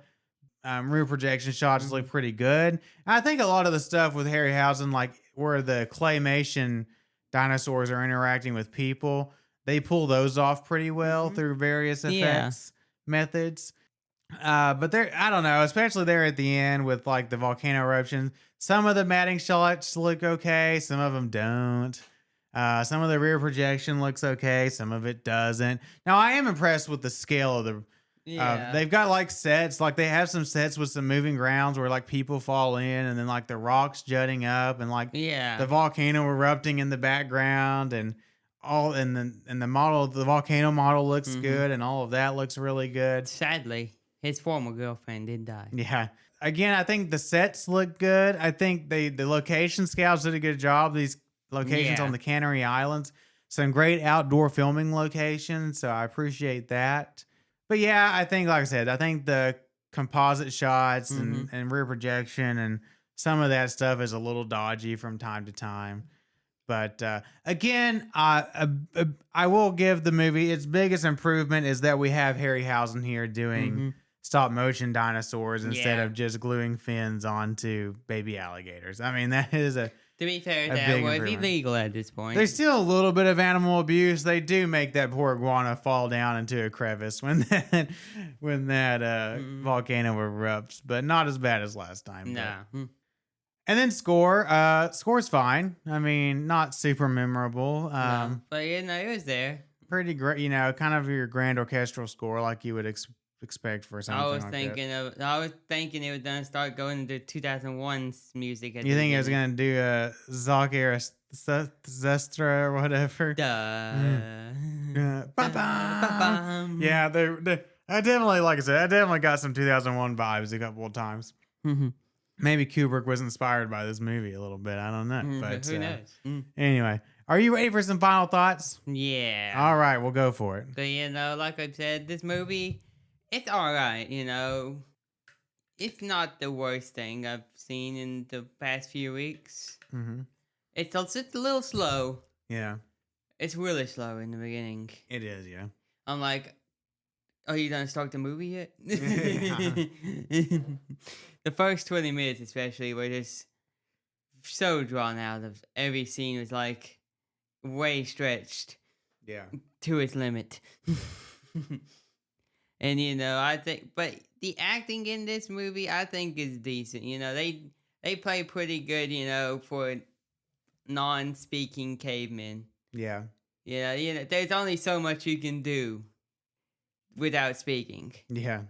rear projection shots look pretty good. I think a lot of the stuff with Harryhausen, like where the claymation dinosaurs are interacting with people, they pull those off pretty well through various effects methods. But I don't know, especially there at the end with like the volcano eruption. Some of the matting shots look okay, some of them don't. Some of the rear projection looks okay, some of it doesn't. Now I am impressed with the scale of the. They've got like sets, like they have some sets with some moving grounds where like people fall in, and then like the rocks jutting up, and like the volcano erupting in the background, and the model, the volcano model looks good, and all of that looks really good. Sadly, his former girlfriend did die. Yeah. Again, I think the sets look good. I think the location scouts did a good job. These locations on the Canary Islands, some great outdoor filming locations, so I appreciate that. But yeah, I think, like I said, I think the composite shots and rear projection and some of that stuff is a little dodgy from time to time. But again, I will give the movie its biggest improvement is that we have Harryhausen here doing stop motion dinosaurs instead of just gluing fins onto baby alligators. I mean, that is To be fair, that big was improvement. illegal at this point. There's still a little bit of animal abuse. They do make that poor iguana fall down into a crevice when that volcano erupts, but not as bad as last time. Nah. And then score. Score's fine. I mean, not super memorable. No. But you know, it was there. Pretty great. You know, kind of your grand orchestral score like you would expect for something. I was like thinking it was gonna start going into 2001's music. that. You think it was gonna do a Zalk Zestra or whatever? Ba-bam. Yeah, I definitely, like I said, I definitely got some 2001 vibes a couple of times. Maybe Kubrick was inspired by this movie a little bit. I don't know. But Who knows? Anyway, are you ready for some final thoughts? Yeah. All right, we'll go for it. But you know, like I said, this movie, it's alright, you know. It's not the worst thing I've seen in the past few weeks. It's just a little slow. Yeah, It's really slow in the beginning. it is. Yeah. I'm like, are you gonna start the movie yet? The first 20 minutes especially were just so drawn out. Of every scene was like way stretched Yeah. to its limit. And I think, but the acting in this movie, I think, is decent. They play pretty good. For non-speaking cavemen. Yeah. There's only so much you can do without speaking. Yeah.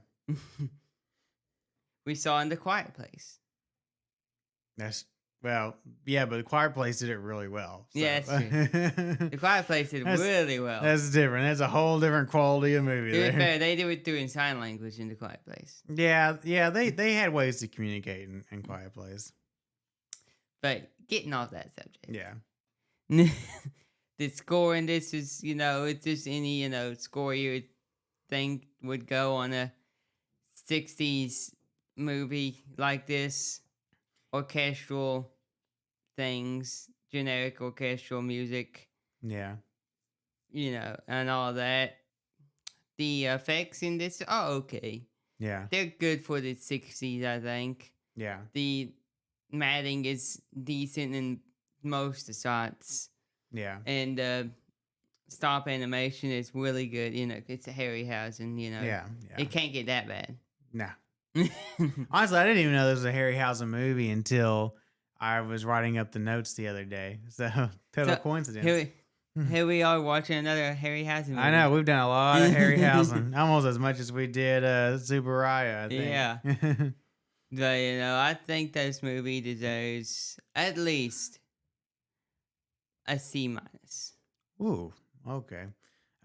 We saw in The Quiet Place. Well, yeah, but the Quiet Place did it really well. So. Yeah, that's true. The Quiet Place did really well. That's different. That's a whole different quality of movie. To be There. fair, they do it doing sign language in The Quiet Place. Yeah. They had ways to communicate in Quiet Place. But getting off that subject. Yeah. The score in this is, it's just any, score you would think would go on a 60s movie like this. Orchestral things, generic orchestral music. Yeah. And all that. The effects in this are okay. Yeah. They're good for the 60s, I think. Yeah. The matting is decent in most of the shots. Yeah. And stop animation is really good. It's a Harryhausen, Yeah. It can't get that bad. Nah. Honestly, I didn't even know there was a Harryhausen movie until I was writing up the notes the other day. So, total coincidence. Here we are watching another Harryhausen movie. I know, we've done a lot of Harryhausen. Almost as much as we did Subaraya, I think. Yeah. But, I think this movie deserves at least a C-. Ooh, okay.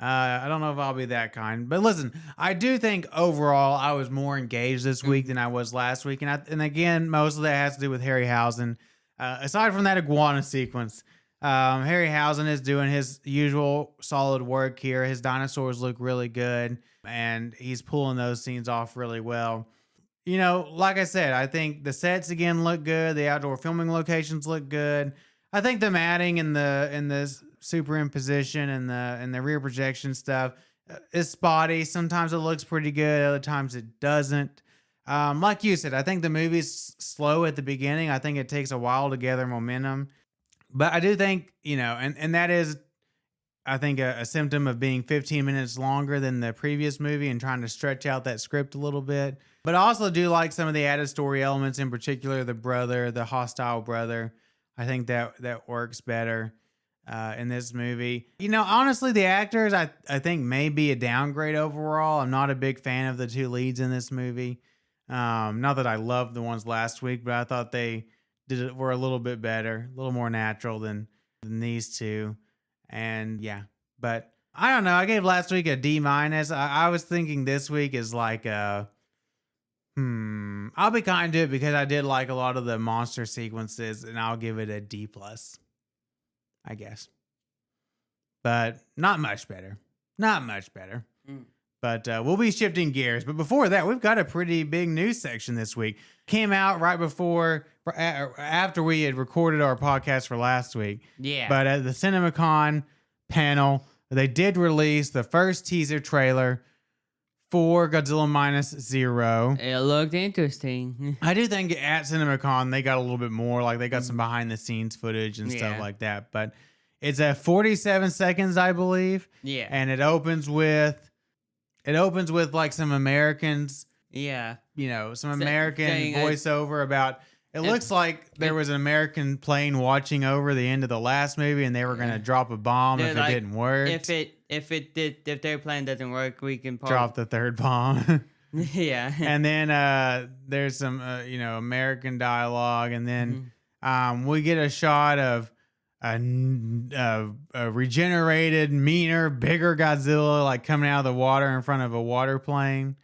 I don't know if I'll be that kind, but listen, I do think overall I was more engaged this week than I was last week, and again, most of that has to do with Harryhausen. Aside from that iguana sequence, Harryhausen is doing his usual solid work here. His dinosaurs look really good, and he's pulling those scenes off really well. Like I said, I think the sets again look good. The outdoor filming locations look good. I think the matting and the superimposition and the rear projection stuff is spotty. Sometimes it looks pretty good. Other times it doesn't. Like you said, I think the movie's slow at the beginning. I think it takes a while to gather momentum. But I do think, and that is, I think, a symptom of being 15 minutes longer than the previous movie and trying to stretch out that script a little bit. But I also do like some of the added story elements, in particular the hostile brother. I think that works better in this movie. Honestly, the actors, I think, may be a downgrade overall. I'm not a big fan of the two leads in this movie. Not that I loved the ones last week, but I thought they were a little bit better, a little more natural than these two. And yeah, but I don't know. I gave last week a D-. I was thinking this week is like I'll be kind to it because I did like a lot of the monster sequences, and I'll give it a D+, I guess. But not much better. Not much better. But we'll be shifting gears. But before that, we've got a pretty big news section this week. Came out right after we had recorded our podcast for last week. Yeah. But at the CinemaCon panel, they did release the first teaser trailer for Godzilla Minus Zero. It looked interesting. I do think at CinemaCon they got a little bit more, like they got some behind the scenes footage and stuff like that. But it's at 47 seconds, I believe. Yeah. And it opens with like some Americans. Yeah. Some American voiceover about. It looks like there was an American plane watching over the end of the last movie, and they were going to drop a bomb if it didn't work. If their plan doesn't work, we can drop the third bomb. Yeah. And then there's some American dialogue, and then we get a shot of a regenerated, meaner, bigger Godzilla like coming out of the water in front of a water plane,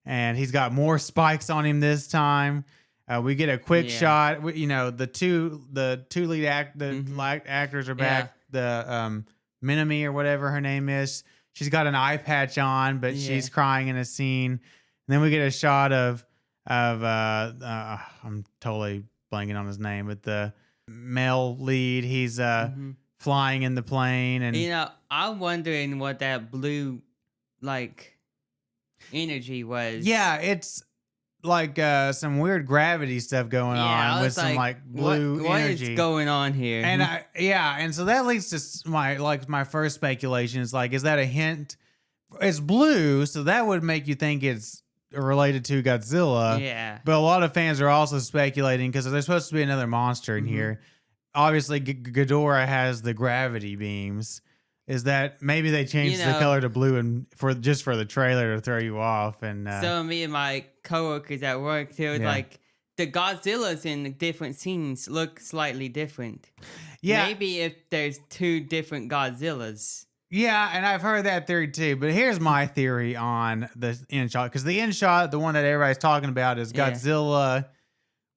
and he's got more spikes on him this time. We get a quick shot. The two lead actors are back. The Minami or whatever her name is. She's got an eye patch on, but she's crying in a scene. And then we get a shot of I'm totally blanking on his name, but the male lead. He's flying in the plane, and I'm wondering what that blue energy was. Yeah, it's some weird gravity stuff going on with some blue what energy. is going on here? And and so that leads to my first speculation is is that a hint? It's blue, so that would make you think it's related to Godzilla. Yeah. But a lot of fans are also speculating because there's supposed to be another monster in here. Obviously, Ghidorah has the gravity beams. Is that maybe they changed the color to blue and for the trailer to throw you off? And so me and my coworkers at work, they were like, the Godzillas in the different scenes look slightly different. Yeah, maybe if there's two different Godzillas. Yeah, and I've heard that theory too. But here's my theory on the end shot, because the end shot, the one that everybody's talking about, is Godzilla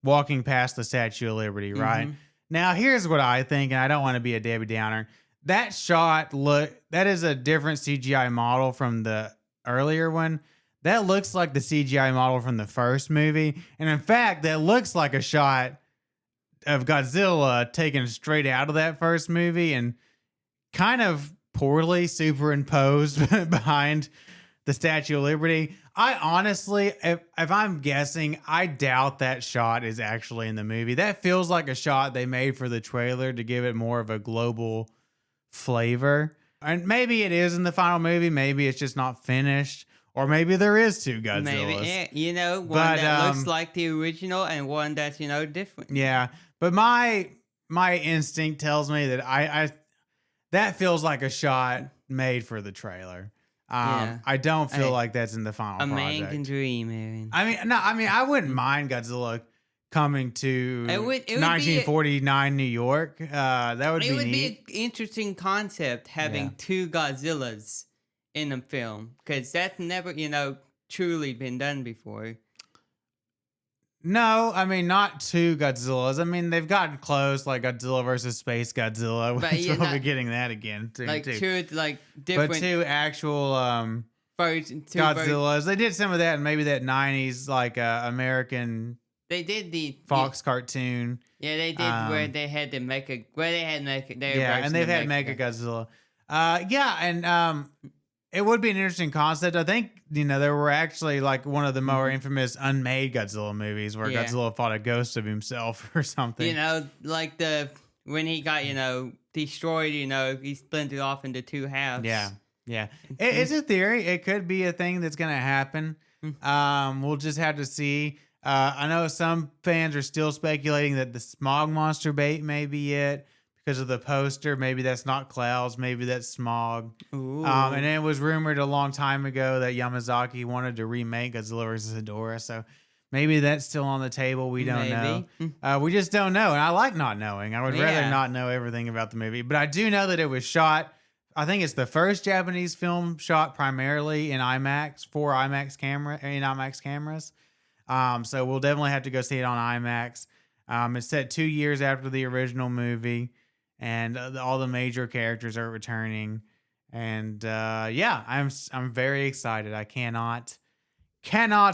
walking past the Statue of Liberty, right? Now, here's what I think, and I don't want to be a Debbie Downer. That shot that is a different CGI model from the earlier one. That looks like the CGI model from the first movie. And in fact, that looks like a shot of Godzilla taken straight out of that first movie and kind of poorly superimposed behind the Statue of Liberty. I honestly, if I'm guessing, I doubt that shot is actually in the movie. That feels like a shot they made for the trailer to give it more of a global flavor. And maybe it is in the final movie. Maybe it's just not finished. Or maybe there is two Godzillas. Maybe, one that looks like the original and one that's, different. Yeah. But my instinct tells me that I that feels like a shot made for the trailer. I don't feel like that's in the final project. A man can dream, Aaron. I wouldn't mind Godzilla coming to 1949 New York. That would be neat. It would be an interesting concept having two Godzillas in a film, because that's never, truly been done before. No, not two Godzillas. They've gotten close, like Godzilla versus Space Godzilla. Which we'll be getting that again. Too. Different. But two actual Godzillas. They did some of that in maybe that 90s, American. They did the Fox cartoon. Yeah, they did where they had the mecha. And they've had Mecha Godzilla. It would be an interesting concept. I think, there were actually one of the more infamous unmade Godzilla movies where Godzilla fought a ghost of himself or something. When he got, destroyed, he splintered off into two halves. Yeah. Yeah. It's a theory. It could be a thing that's going to happen. We'll just have to see. I know some fans are still speculating that the smog monster bait may be it. Because of the poster, maybe that's not clouds, maybe that's smog. And it was rumored a long time ago that Yamazaki wanted to remake Godzilla vs. Ghidorah, so maybe that's still on the table. We don't know. We just don't know, and I like not knowing. I would rather not know everything about the movie, but I do know that it was shot. I think it's the first Japanese film shot primarily in IMAX for IMAX cameras. So we'll definitely have to go see it on IMAX. It's set 2 years after the original movie. And all the major characters are returning, and I'm very excited. I cannot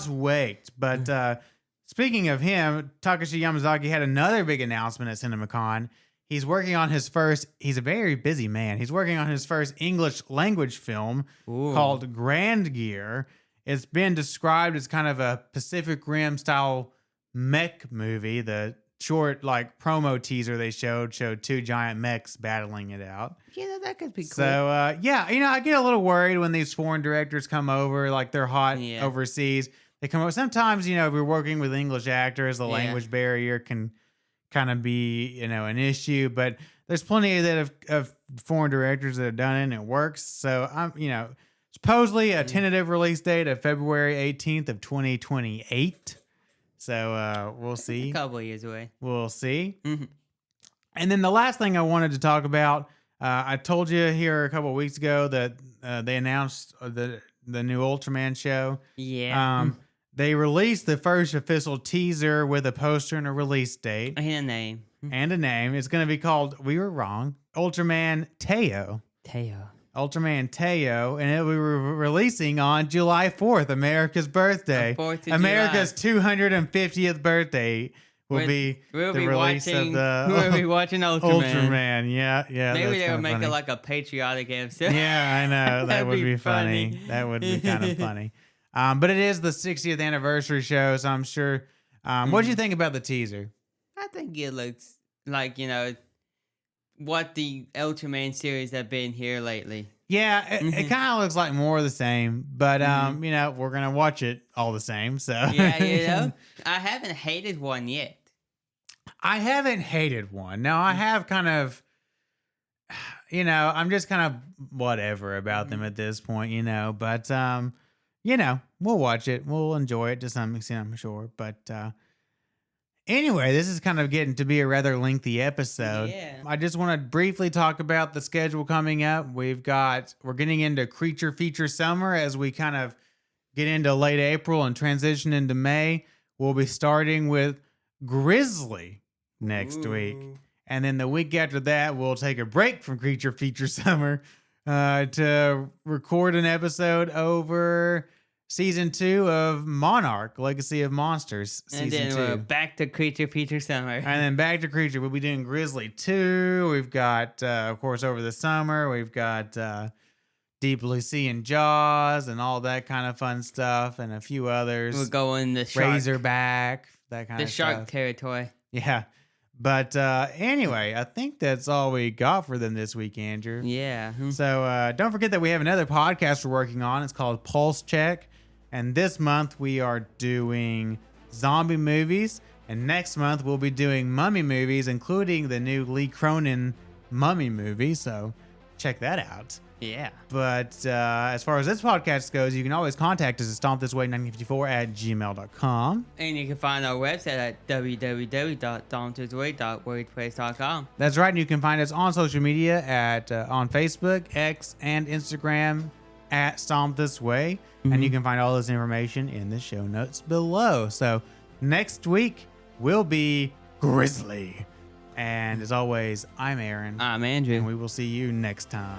wait. But speaking of him, Takashi Yamazaki had another big announcement at CinemaCon. He's working on his first. He's a very busy man. He's working on his first English language film called Grand Gear. It's been described as kind of a Pacific Rim style mech movie. The short promo teaser they showed two giant mechs battling it out. That could be cool. So I get a little worried when these foreign directors come over, they're hot overseas. They come over. Sometimes, if you're working with English actors, the language barrier can kind of be, an issue, but there's plenty of foreign directors that have done it and it works. So I'm, supposedly a tentative release date of February 18th of 2028. So we'll see. A couple of years away. We'll see. And then the last thing I wanted to talk about, I told you here a couple of weeks ago that they announced the new Ultraman show. Yeah. They released the first official teaser with a poster and a release date. And a name. It's going to be called, we were wrong, Ultraman Teo. Ultraman Teo, and it'll be releasing on July 4th, America's birthday. America's 250th birthday will be the release of the. We'll be watching Ultraman. Yeah. Maybe they'll make it a patriotic episode. Yeah, I know. That would be funny. That would be kind of funny. But it is the 60th anniversary show, so I'm sure. What did you think about the teaser? I think it looks like, what the Ultraman series have been here lately. Yeah, it kind of looks like more of the same, but we're gonna watch it all the same. So Yeah, I haven't hated one yet. I haven't hated one. Now I have kind of, I'm just kind of whatever about them at this point, But we'll watch it. We'll enjoy it to some extent, I'm sure. But anyway, this is kind of getting to be a rather lengthy episode. Yeah. I just want to briefly talk about the schedule coming up. We're getting into Creature Feature Summer as we kind of get into late April and transition into May. We'll be starting with Grizzly next week. And then the week after that, we'll take a break from Creature Feature Summer to record an episode over Season 2 of Monarch, Legacy of Monsters. And Season then 2. we're back to Creature Feature Summer. And then back to Creature. We'll be doing Grizzly 2. We've got, of course, over the summer, we've got Deep Blue Sea and Jaws and all that kind of fun stuff and a few others. We're going the shark, Razorback, that kind the of shark stuff. territory. Yeah. But anyway, I think that's all we got for them this week, Andrew. Yeah. So don't forget that we have another podcast we're working on. It's called Pulse Check. And this month we are doing zombie movies. And next month we'll be doing mummy movies, including the new Lee Cronin mummy movie. So check that out. Yeah. But as far as this podcast goes, you can always contact us at stompthisway1954@gmail.com. And you can find our website at www.stompthisway.wordpress.com. That's right. And you can find us on social media on Facebook, X, and Instagram at Stomp This Way. And you can find all this information in the show notes below. So next week will be Grizzly. And as always, I'm Aaron. I'm Andrew. And we will see you next time.